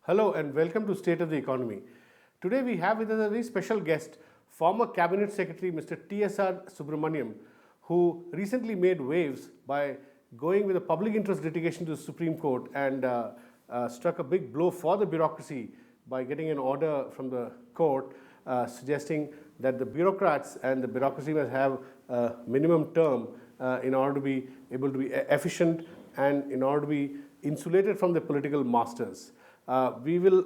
Hello and welcome to State of the Economy. Today we have with us a very special guest, former Cabinet Secretary Mr. T S R Subramanian, who recently made waves by going with a public interest litigation to the Supreme Court and struck a big blow for the bureaucracy by getting an order from the court suggesting that the bureaucrats and the bureaucracy must have a minimum term in order to be able to be efficient and in order to be insulated from the political masters. We will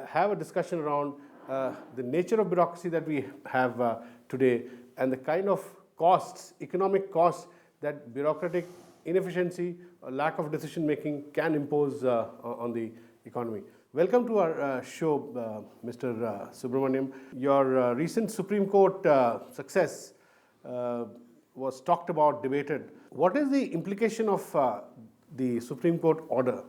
have a discussion around the nature of bureaucracy that we have today and the kind of costs, economic costs that bureaucratic inefficiency or lack of decision making can impose on the economy. Welcome to our show, Mr. Subramanian. Your recent Supreme Court success was talked about, debated. What is the implication of the Supreme Court order?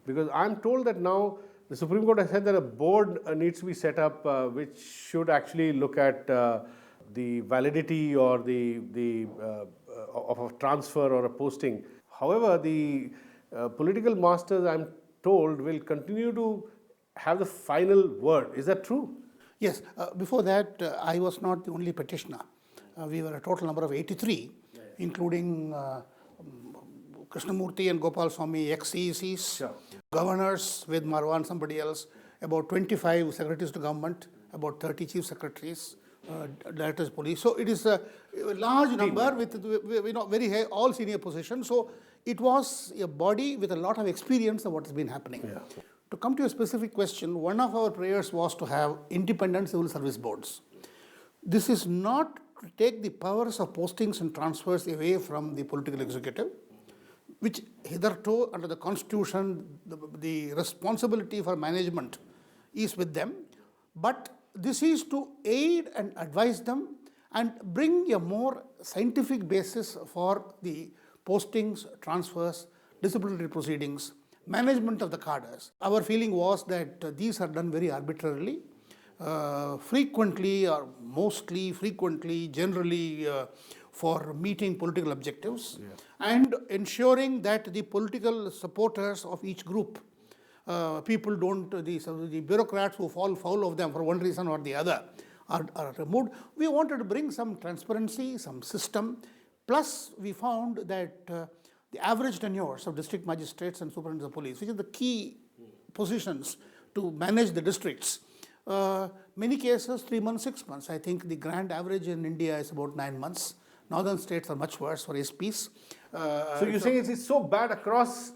Because I'm told that now the Supreme Court has said that a board needs to be set up which should actually look at the validity or of a transfer or a posting. However, the political masters, I'm told, will continue to have the final word. Is that true? Yes. Before that, I was not the only petitioner. We were a total number of 83, including Krishnamurthy and Gopal Swamy, ex-CECs, Sure. governors with Marwan, somebody else, about 25 secretaries to government, about 30 chief secretaries, directors of police. So it is a large number with very high, all senior positions. So it was a body with a lot of experience of what has been happening. Yeah. To come to a specific question, one of our prayers was to have independent civil service boards. This is not to take the powers of postings and transfers away from the political executive, which hitherto under the constitution, the responsibility for management is with them. But this is to aid and advise them and bring a more scientific basis for the postings, transfers, disciplinary proceedings, management of the cadres. Our feeling was that these are done very arbitrarily, frequently or mostly frequently, generally for meeting political objectives, and ensuring that the political supporters of each group, people don't, the bureaucrats who fall foul of them for one reason or the other are removed. We wanted to bring some transparency, some system, plus we found that the average tenures of district magistrates and superintendents of police, which are the key positions to manage the districts, many cases 3 months, 6 months. I think the grand average in India is about 9 months. Northern states are much worse for SPs. So you're saying it's so bad across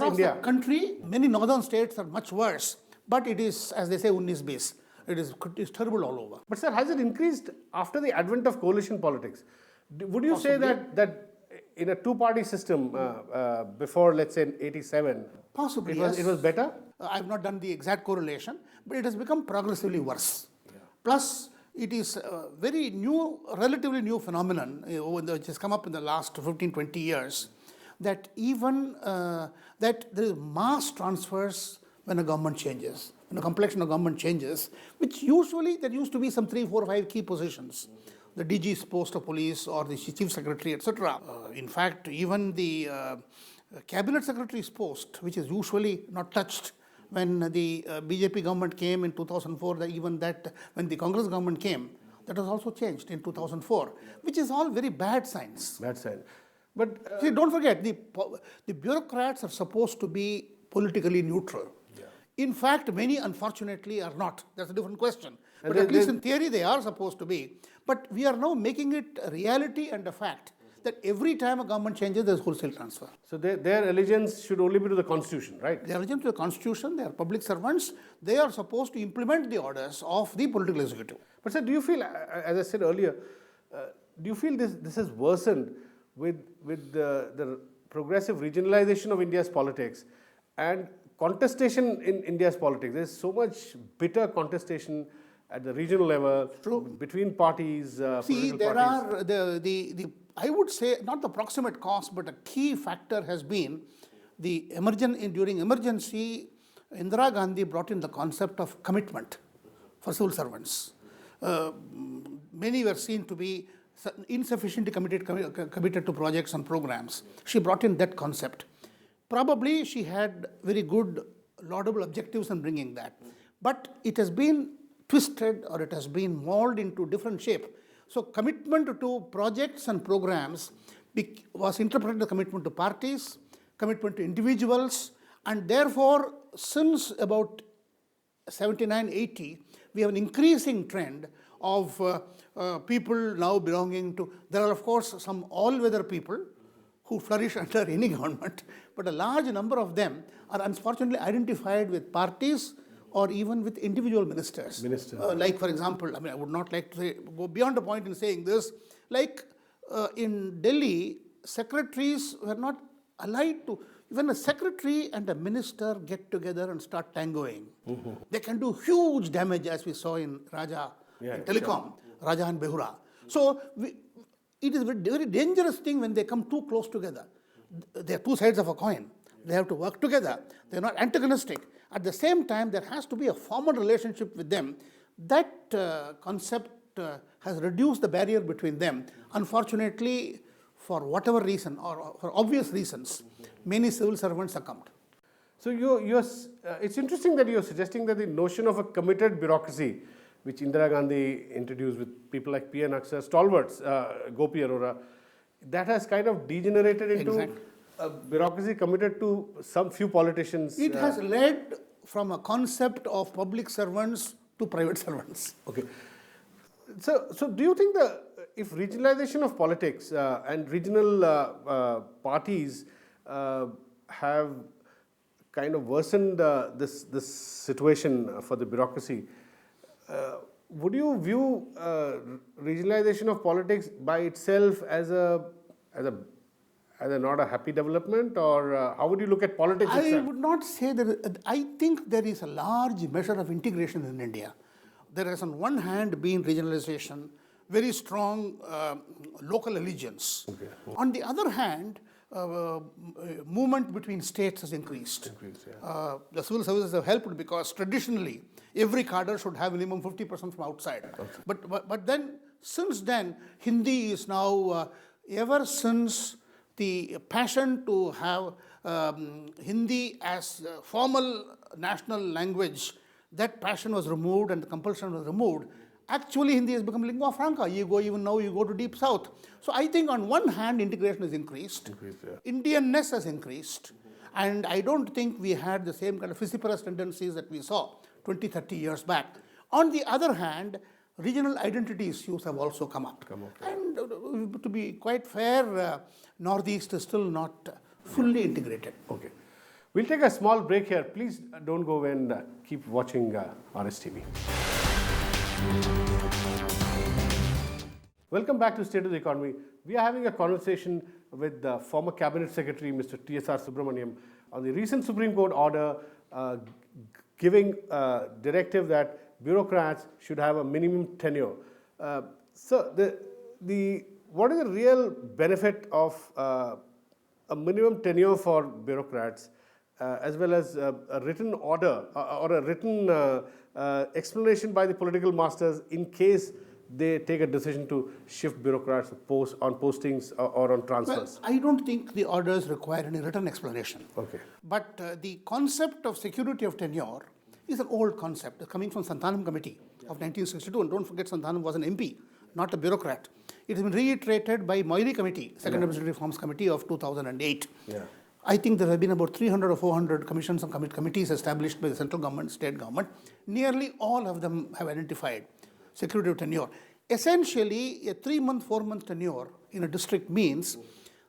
India? The country, many northern states are much worse. But it is, as they say, 19 base. It's terrible all over. But sir, has it increased after the advent of coalition politics? Would you say that in a two-party system before, let's say, 87, possibly, it was better? I have not done the exact correlation, but it has become progressively worse. Yeah. Plus, it is a very new, relatively new phenomenon which has come up in the last 15, 20 years, that even that there is mass transfers when a government changes, when the complexion of government changes, which usually there used to be some 3, 4, 5 key positions. The DG's post of police or the chief secretary, etc. In fact, even the cabinet secretary's post, which is usually not touched, when the BJP government came in 2004, when the Congress government came, that was also changed in 2004, which is all very bad signs. Bad sign. But see, don't forget, the bureaucrats are supposed to be politically neutral. Yeah. In fact, many unfortunately are not. That's a different question. But at least in theory, they are supposed to be. But we are now making it a reality and a fact that every time a government changes, there's wholesale transfer. So their allegiance should only be to the Constitution, right? They are allegiance to the Constitution, they are public servants, they are supposed to implement the orders of the political executive. But sir, do you feel, as I said earlier, do you feel this has worsened with the progressive regionalization of India's politics and contestation in India's politics? There's so much bitter contestation at the regional level. True. Between parties. See, there parties. Are I would say not the proximate cause, but a key factor has been during emergency. Indira Gandhi brought in the concept of commitment for civil servants. Many were seen to be insufficiently committed to projects and programs. She brought in that concept. Probably she had very good, laudable objectives in bringing that. But it has been twisted or it has been molded into different shape. So commitment to projects and programs was interpreted as commitment to parties, commitment to individuals, and therefore since about 79-80, we have an increasing trend of people now belonging to, there are of course some all-weather people who flourish under any government, but a large number of them are unfortunately identified with parties or even with individual ministers. Like for example, I mean, I would not like to go beyond the point in saying this, like in Delhi, secretaries were not allied to, when a secretary and a minister get together and start tangoing, they can do huge damage, as we saw in Raja in Telecom, Raja and Behura. So it is a very dangerous thing when they come too close together. They are two sides of a coin. They have to work together. They are not antagonistic. At the same time, there has to be a formal relationship with them. That concept has reduced the barrier between them. Unfortunately, for whatever reason or for obvious reasons, many civil servants succumbed. So it's interesting that you're suggesting that the notion of a committed bureaucracy, which Indira Gandhi introduced with people like P.N. Aksar, stalwarts, Gopi Arora, that has kind of degenerated into a bureaucracy committed to some few politicians. It has led from a concept of public servants to private servants. Okay. So do you think if regionalization of politics and regional parties have kind of worsened this situation for the bureaucracy, would you view regionalization of politics by itself as not a happy development, or how would you look at politics itself? I would not say that. I think there is a large measure of integration in India. There has on one hand been regionalization, very strong local allegiance. Okay. On the other hand, movement between states has increased. The civil services have helped because traditionally every cadre should have minimum 50% from outside. Okay. But then, since then, Hindi is now, ever since the passion to have Hindi as formal national language, that passion was removed and the compulsion was removed. Actually, Hindi has become lingua franca. You go to deep south. So I think on one hand, integration has increased. Indianness has increased. And I don't think we had the same kind of vociferous tendencies that we saw 20, 30 years back. On the other hand, regional identity issues have also come up. And to be quite fair, Northeast is still not fully integrated. Okay. We'll take a small break here. Please don't go away and keep watching RSTV. Welcome back to State of the Economy. We are having a conversation with the former Cabinet Secretary, Mr. T S R Subramanian, on the recent Supreme Court order giving a directive that bureaucrats should have a minimum tenure. So, what is the real benefit of a minimum tenure for bureaucrats, as well as a written order or a written explanation by the political masters in case they take a decision to shift bureaucrats on postings or on transfers? Well, I don't think the orders require any written explanation. Okay. But the concept of security of tenure is an old concept coming from Santhanam Committee of 1962. And don't forget, Santhanam was an MP, not a bureaucrat. It has been reiterated by Moiri Committee, Second Administrative Reforms Committee of 2008. I think there have been about 300 or 400 commissions and committees established by the central government, state government. Nearly all of them have identified security of tenure. Essentially, a 3-month, 4-month tenure in a district means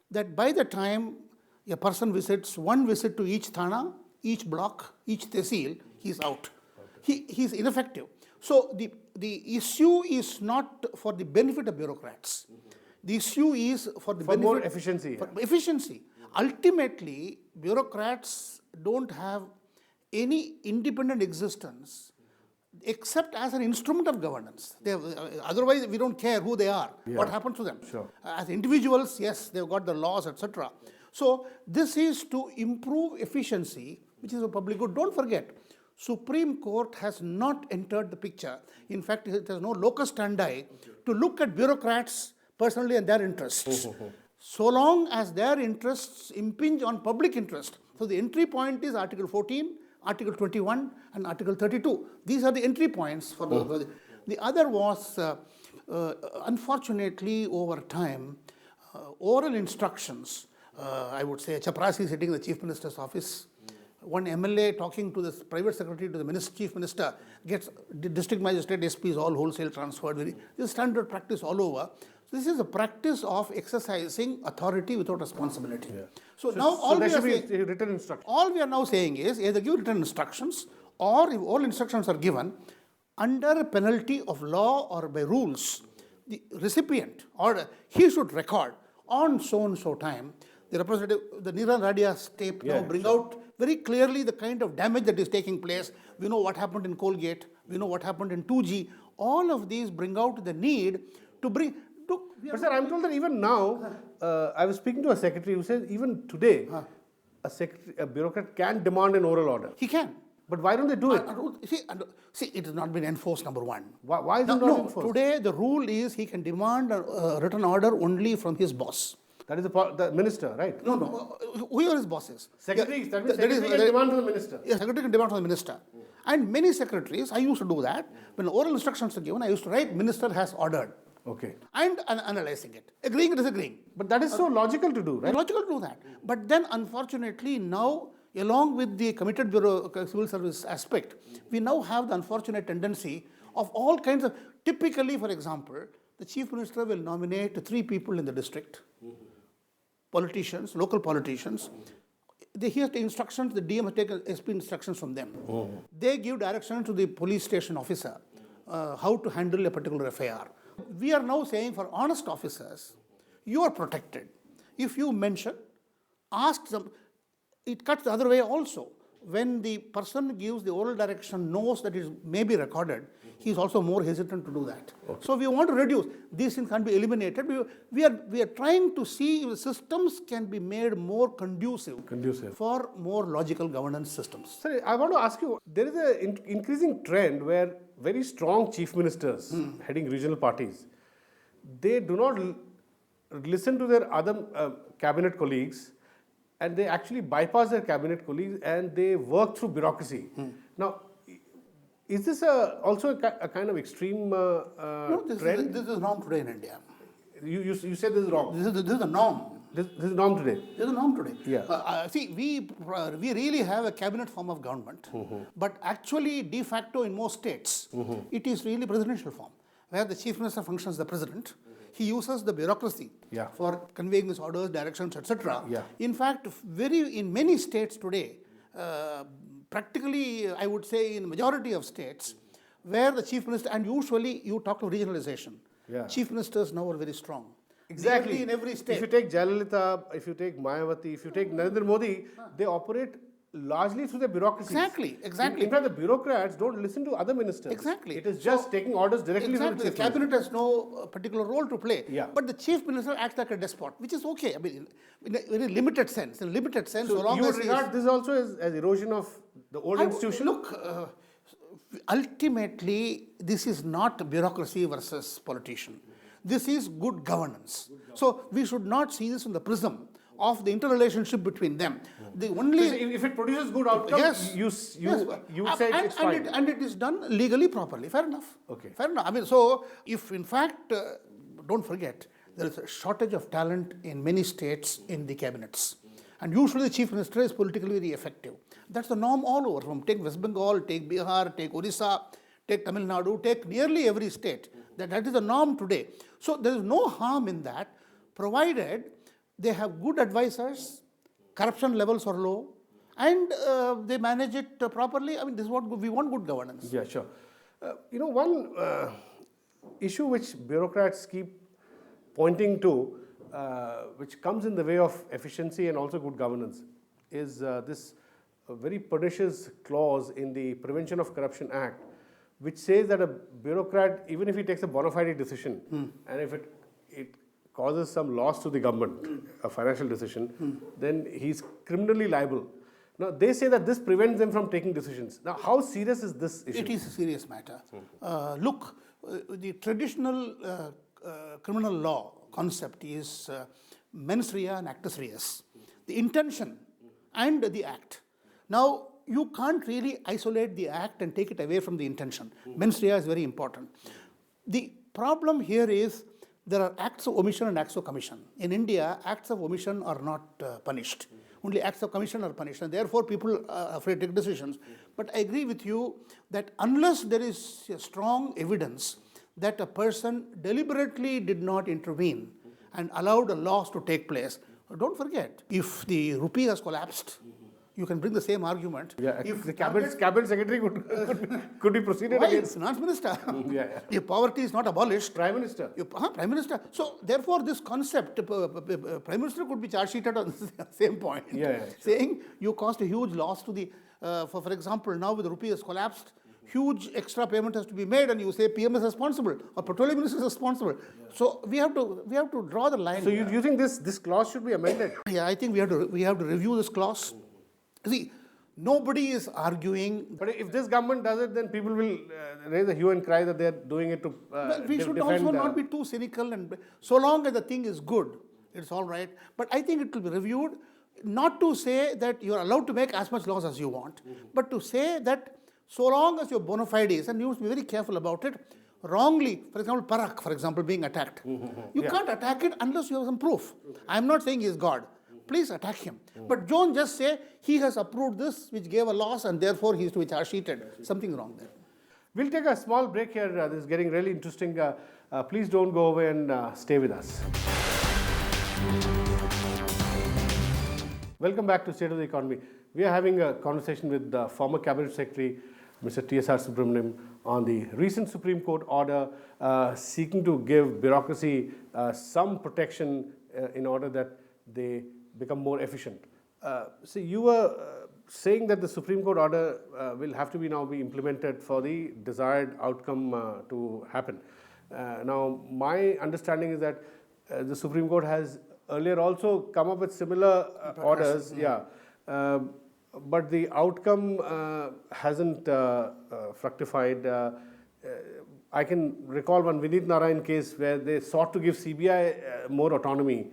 that by the time a person visits one visit to each thana, each block, each tehsil, he's out. He's ineffective. So the issue is not for the benefit of bureaucrats. The issue is for the benefit more efficiency. For efficiency. Ultimately, bureaucrats don't have any independent existence except as an instrument of governance. Otherwise, we don't care who they are, what happens to them. Sure. As individuals, yes, they've got the laws, etc. So this is to improve efficiency, which is a public good. Don't forget, Supreme Court has not entered the picture. In fact, it has no locus standi to look at bureaucrats personally and their interests. so long as their interests impinge on public interest. So the entry point is Article 14, Article 21 and Article 32. These are the entry points for the other was, unfortunately, over time, oral instructions, I would say, Chaprasi sitting in the Chief Minister's office, one MLA talking to the private secretary to the Chief Minister, gets district magistrate SPs all wholesale transferred. This is standard practice all over. So this is a practice of exercising authority without responsibility. Yeah. So now all there should be written instructions. All we are now saying is either give written instructions, or if all instructions are given under penalty of law or by rules, the recipient or he should record on so and so time. The representative, the Niran Radia's tape now bring out very clearly the kind of damage that is taking place. We know what happened in Colgate. We know what happened in 2G. All of these bring out the need to bring. But sir, I'm told that even now, I was speaking to a secretary who says even today, a bureaucrat can demand an oral order. He can. But why don't they do it? See, it has not been enforced, number one. Why is it not enforced? Today the rule is he can demand a written order only from his boss. That is the minister, right? No. Whoever his boss is. Secretary, that means secretary can demand from the minister. Yes, secretary can demand from the minister. And many secretaries, I used to do that. When oral instructions are given, I used to write, minister has ordered. Okay. And analyzing it. Agreeing or disagreeing. But that is so logical to do, right? Logical to do that. But then, unfortunately, now, along with the committed bureau civil service aspect, we now have the unfortunate tendency of all kinds of, typically, for example, the chief minister will nominate 3 people in the district, politicians, local politicians. They hear the instructions, the DM has taken SP instructions from them. They give direction to the police station officer how to handle a particular FIR. We are now saying for honest officers, you are protected. If you mention, ask them, it cuts the other way also. When the person gives the oral direction, knows that it may be recorded, he is also more hesitant to do that. Okay. So we want to reduce. These things can be eliminated. We are trying to see if the systems can be made more conducive for more logical governance systems. Sir, I want to ask you, there is an increasing trend where very strong chief ministers heading regional parties, they do not listen to their other cabinet colleagues, and they actually bypass their cabinet colleagues and they work through bureaucracy. Now, is this also a kind of extreme trend? This is norm today in India. You said this is wrong. This is the norm. This is norm today. This is norm today. Yeah. See, we really have a cabinet form of government, but actually de facto in most states, it is really presidential form, where the chief minister functions as the president. He uses the bureaucracy for conveying his orders, directions, etc. In fact, in many states today, practically, I would say in majority of states, where the chief minister, and usually you talk of regionalization, chief ministers now are very strong. Exactly. Nearly in every state. If you take Jayalalitha, if you take Mayawati, if you take Narendra Modi, they operate largely through the bureaucracy. Exactly. In fact, the bureaucrats don't listen to other ministers. Exactly. It is just taking orders directly from the chief minister. The cabinet has no particular role to play. But the chief minister acts like a despot, which is okay. I mean, in a very limited sense. So you would regard this also as erosion of the old institution? Look, ultimately, this is not bureaucracy versus politician. This is good governance. So we should not see this from the prism of the interrelationship between them. The only if it produces good outcomes, you would say it's fine. And it is done legally properly. Fair enough. Okay. Fair enough. I mean, so if in fact, don't forget, there is a shortage of talent in many states in the cabinets. And usually the chief minister is politically very effective. That's the norm all over. From take West Bengal, take Bihar, take Odisha, take Tamil Nadu, take nearly every state. That is the norm today. So there is no harm in that, provided they have good advisors, corruption levels are low, and they manage it properly. I mean, this is what we want, good governance. Yeah, sure. One issue which bureaucrats keep pointing to, which comes in the way of efficiency and also good governance, is this very pernicious clause in the Prevention of Corruption Act, which says that a bureaucrat, even if he takes a bona fide decision, and if it causes some loss to the government, a financial decision, then he's criminally liable. Now, they say that this prevents them from taking decisions. Now, how serious is this issue? It is a serious matter. The traditional criminal law concept is mens rea and actus reus, the intention and the act. Now, you can't really isolate the act and take it away from the intention. Mens rea is very important. The problem here is there are acts of omission and acts of commission. In India, acts of omission are not punished. Only acts of commission are punished, and therefore people are afraid to take decisions. But I agree with you that unless there is strong evidence that a person deliberately did not intervene and allowed a loss to take place, don't forget, if the rupee has collapsed, you can bring the same argument. Yeah, if the cabinet secretary could be proceeded Why? against. Finance minister. Yeah. If poverty is not abolished. Prime Minister. Prime Minister. So therefore, this concept, Prime Minister could be charge sheeted on the same point. Yeah, sure. Saying you caused a huge loss to the, for example, now with the rupee has collapsed, huge extra payment has to be made, and you say PM is responsible or Petroleum Minister is responsible. Yeah. So we have to draw the line. So you think this clause should be amended? Yeah, I think we have to review this clause. See, nobody is arguing. But if this government does it, then people will raise a hue and cry that they are doing it to Well, we should defend also not be too cynical, and so long as the thing is good, it's all right. But I think it will be reviewed, not to say that you are allowed to make as much loss as you want, but to say that so long as your bona fides, and you must be very careful about it, wrongly, for example, Parak, for example, being attacked. You can't attack it unless you have some proof. I'm not saying he is God. Please attack him. But don't just say he has approved this, which gave a loss, and therefore he is to be charge sheeted. Something wrong there. We'll take a small break here. This is getting really interesting. Please don't go away and stay with us. Welcome back to State of the Economy. We are having a conversation with the former Cabinet Secretary, Mr. T S R Subramanian, on the recent Supreme Court order seeking to give bureaucracy some protection in order that they become more efficient. So you were saying that the Supreme Court order will have to now be implemented for the desired outcome to happen. Now, my understanding is that the Supreme Court has earlier also come up with similar orders, but the outcome hasn't fructified. I can recall one Vineet Narayan case where they sought to give CBI more autonomy,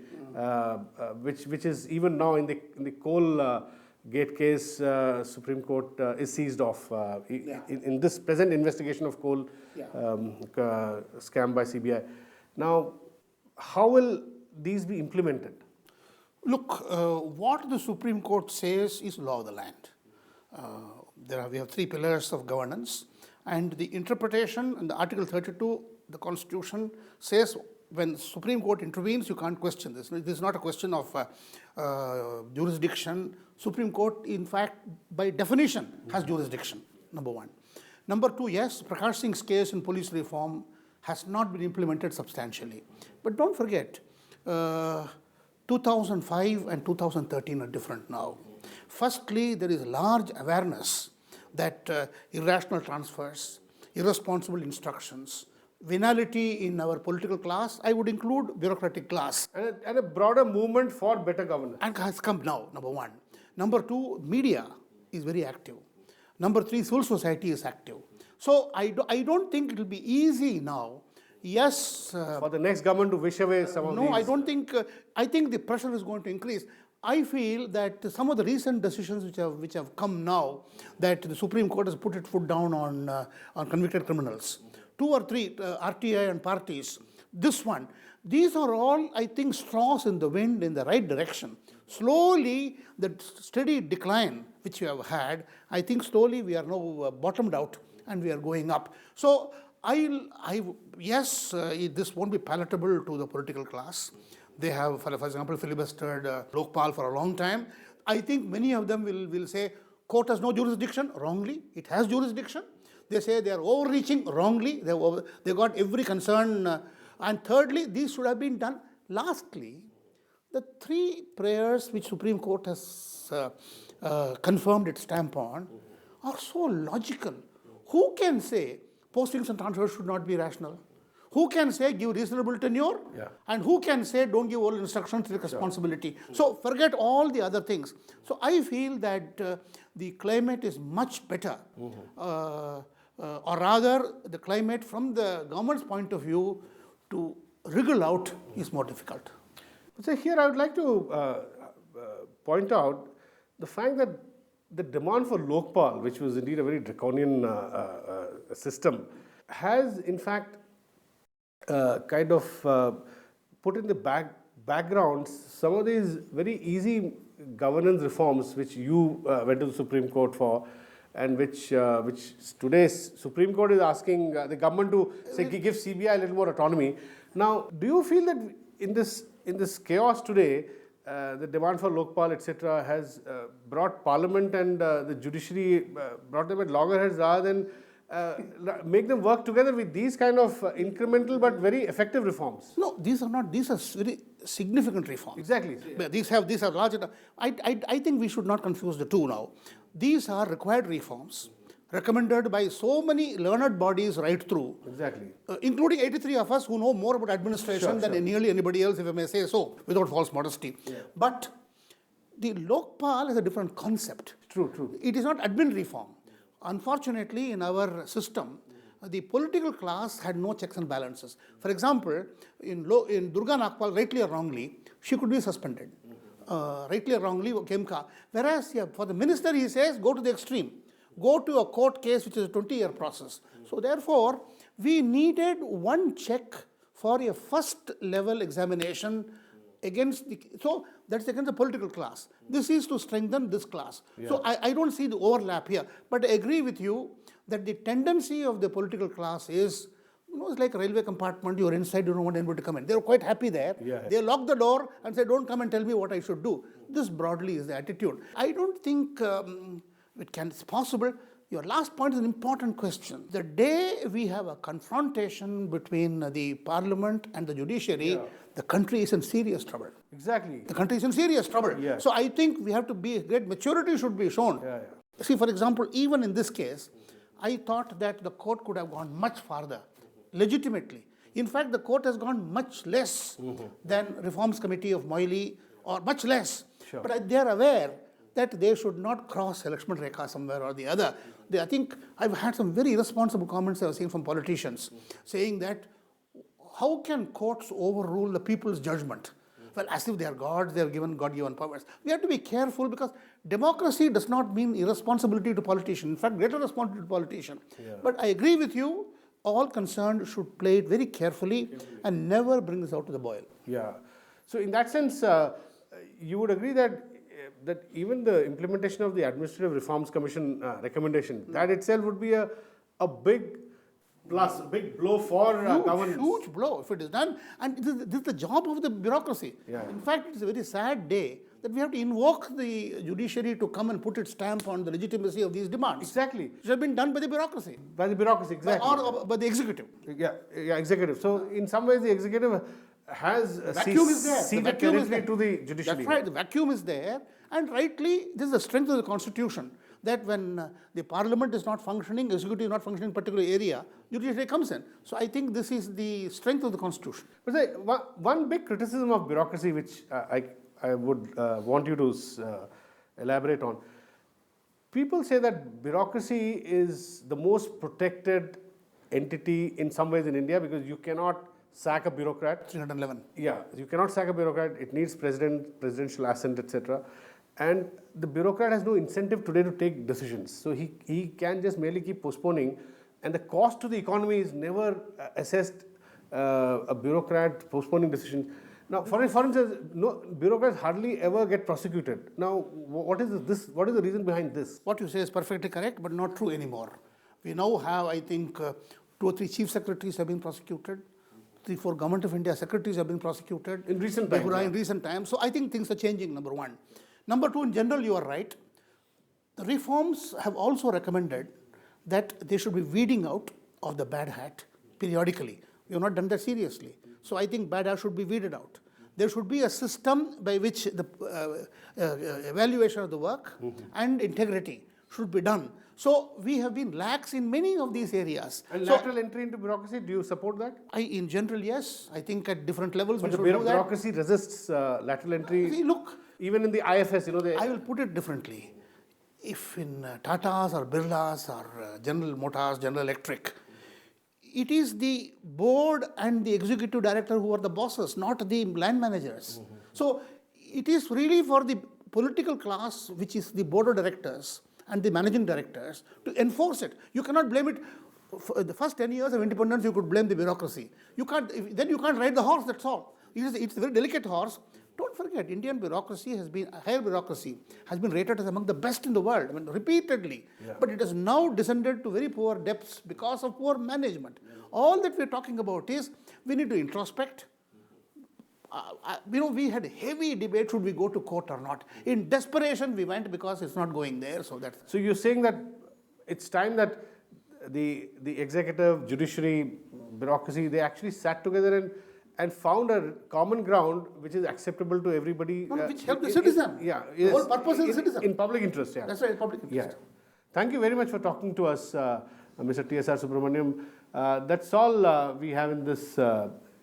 which is even now in the coal gate case, Supreme Court is seized off in this present investigation of coal scam by CBI. Now, how will these be implemented? Look, what the Supreme Court says is law of the land. We have three pillars of governance, and the interpretation in the Article 32, the Constitution says when Supreme Court intervenes, you can't question this. This is not a question of jurisdiction. Supreme Court, in fact, by definition, has jurisdiction, number one. Number two, yes, Prakash Singh's case in police reform has not been implemented substantially. But don't forget, 2005 and 2013 are different now. Firstly, there is large awareness that irrational transfers, irresponsible instructions, venality in our political class, I would include bureaucratic class. And a broader movement for better governance. And has come now, number one. Number two, media is very active. Number three, civil society is active. So I don't think it will be easy now. Yes. For the next government to wish away some of these. No, I don't think, I think the pressure is going to increase. I feel that some of the recent decisions which have come now, that the Supreme Court has put its foot down on convicted criminals, 2 or 3 RTI and parties, this one, these are all, I think, straws in the wind in the right direction. Slowly, the steady decline which we have had, I think slowly we are now bottomed out and we are going up. So, yes, this won't be palatable to the political class. They have, for example, filibustered Lokpal for a long time. I think many of them will say, court has no jurisdiction, wrongly. It has jurisdiction. They say they are overreaching, wrongly. They got every concern. And thirdly, these should have been done. Lastly, the 3 prayers which Supreme Court has confirmed its stamp on are so logical. Who can say postings and transfers should not be rational? Who can say give reasonable tenure? Yeah. And who can say don't give all instructions, take responsibility? Yeah. So forget all the other things. So I feel that the climate is much better. Or rather, the climate from the government's point of view to wriggle out is more difficult. So here I would like to point out the fact that the demand for Lokpal, which was indeed a very draconian system, has in fact kind of put in the background some of these very easy governance reforms which you went to the Supreme Court for, and which today's Supreme Court is asking the government to say give CBI a little more autonomy. Now, do you feel that in this chaos today, the demand for Lokpal, etc., has brought Parliament and the judiciary, brought them at loggerheads rather than make them work together with these kind of incremental but very effective reforms? No, these are not. These are very significant reforms. Exactly. But these are large. I think we should not confuse the two now. These are required reforms recommended by so many learned bodies right through. Exactly. Including 83 of us who know more about administration than nearly anybody else, if I may say so, without false modesty. Yeah. But the Lokpal is a different concept. True. It is not admin reform. Unfortunately, in our system, the political class had no checks and balances. For example, in Durga Nagpal, rightly or wrongly, she could be suspended. Rightly or wrongly, Kemka. Whereas for the minister, he says, go to the extreme. Go to a court case, which is a 20-year process. So therefore, we needed one check for a first-level examination against so that's against the political class. This is to strengthen this class. Yeah. So I don't see the overlap here. But I agree with you that the tendency of the political class is, it's like a railway compartment, you're inside, you don't want anybody to come in. They're quite happy there. Yeah. They lock the door and say, don't come and tell me what I should do. This broadly is the attitude. I don't think it's possible. Your last point is an important question. The day we have a confrontation between the parliament and the judiciary, the country is in serious trouble. Exactly. The country is in serious trouble. Yeah. So I think we have to be, great maturity should be shown. See, for example, even in this case, I thought that the court could have gone much farther, legitimately. In fact, the court has gone much less than Reforms Committee of Moily, or much less. Sure. But they are aware that they should not cross Lakshman Rekha somewhere or the other. I think I've had some very irresponsible comments I was seeing from politicians saying that how can courts overrule the people's judgment? Well, as if they are gods, they are given God-given powers. We have to be careful because democracy does not mean irresponsibility to politicians. In fact, greater responsibility to politicians. Yeah. But I agree with you, all concerned should play it very carefully and never bring this out to the boil. Yeah. So in that sense, you would agree that even the implementation of the Administrative Reforms Commission recommendation, that itself would be a big plus, a big blow for governance. Huge blow if it is done. And this is the job of the bureaucracy. Yeah. In fact, it's a very sad day that we have to invoke the judiciary to come and put its stamp on the legitimacy of these demands. Exactly. It has been done by the bureaucracy. By the bureaucracy, exactly. Or by the executive. Yeah, executive. So in some ways, the executive has ceded territory to the judiciary. That's right. The vacuum is there. And rightly, this is the strength of the Constitution, that when the Parliament is not functioning, executive is not functioning in a particular area, judiciary comes in. So I think this is the strength of the Constitution. But one big criticism of bureaucracy, which I would want you to elaborate on. People say that bureaucracy is the most protected entity in some ways in India because you cannot sack a bureaucrat. 311. Yeah, you cannot sack a bureaucrat. It needs presidential assent, etc. And the bureaucrat has no incentive today to take decisions. So he can just merely keep postponing. And the cost to the economy is never assessed a bureaucrat postponing decisions. Now, for instance, no bureaucrats hardly ever get prosecuted. Now, what is the reason behind this? What you say is perfectly correct, but not true anymore. We now have, I think, 2 or 3 chief secretaries have been prosecuted. 3 or 4 Government of India secretaries have been prosecuted. In recent times. In recent times. So I think things are changing, number one. Number two, in general, you are right. The reforms have also recommended that they should be weeding out of the bad hat periodically. We have not done that seriously. So I think bad hat should be weeded out. There should be a system by which the evaluation of the work and integrity should be done. So we have been lax in many of these areas. And lateral entry into bureaucracy, do you support that? In general, yes. I think at different levels but we should do that. Bureaucracy resists lateral entry. See, look, even in the IFS, I will put it differently. If in Tatas or Birlas or General Motors, General Electric, it is the board and the executive director who are the bosses, not the land managers. So it is really for the political class, which is the board of directors and the managing directors, to enforce it. You cannot blame it. For the first 10 years of independence, you could blame the bureaucracy. Then you can't ride the horse, that's all. It's a very delicate horse. Don't forget, Indian bureaucracy higher bureaucracy has been rated as among the best in the world, I mean, repeatedly. Yeah. But it has now descended to very poor depths because of poor management. Yeah. All that we're talking about is we need to introspect. We had a heavy debate, should we go to court or not. In desperation, we went because it's not going there. So you're saying that it's time that the executive, judiciary, bureaucracy, they actually sat together and found a common ground which is acceptable to everybody. Which help the citizen. The whole purpose is the citizen. In public interest, yeah. That's right, public interest. Yeah. Thank you very much for talking to us, Mr. T S R Subramanian. That's all we have in this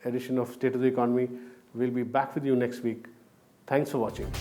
edition of State of the Economy. We'll be back with you next week. Thanks for watching.